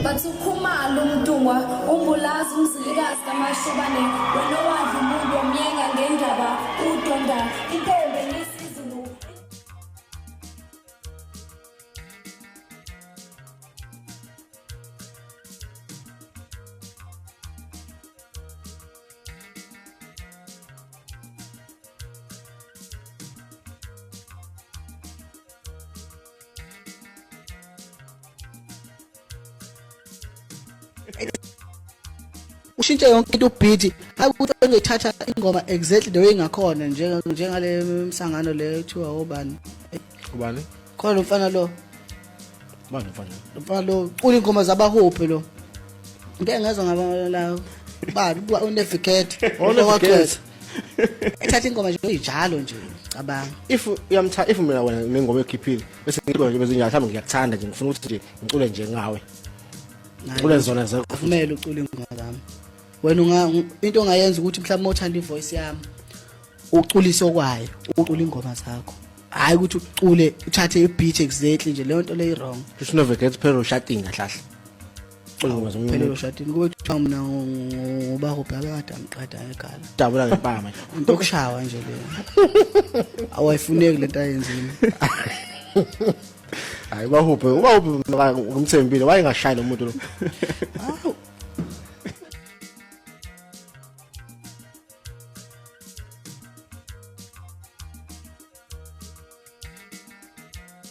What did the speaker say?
bathukhumala umntungwa umbulazi umzilikazi kamashobane wena wadla umuntu omyenga ngendaba udonda intombe nesizulu. Ushintshe yonke into beat akuthi engithatha ingoma exactly the way ngakhona njengale msangano le ethiwa obani khona umfana lo umfana lo uli ingoma zabahophe lo ngeke ngezwe ngaba la bani uNavigator Navigator ethatha ingoma nje ijalo nje cabanga if mina wena nengoma ekhiphile bese ngicula nje bese mhlawumbe ngiyakuthanda nje ngifuna ukuthi nje ngicule nje ngawe ngicule zona zakho kumele ucule ingoma zami wena into ongayenza ukuthi mhlawumbe uthanda ivoice yami uculise okwayo ucule ingoma zakho hayi ukuthi ucule uthathe ibeat exactly nje leyo nto le wrong kusho Navigator phela ushatinga hlahla ucule ingoma zomuntu phela ushatinga kube kuthiwa mina ngobahopha akade amqada ekhaya dabula ngempama into kushawa nje le awayifuneki lento ayenzini hayi ubahuphe ngumthembile wayengashaya lo muntu lo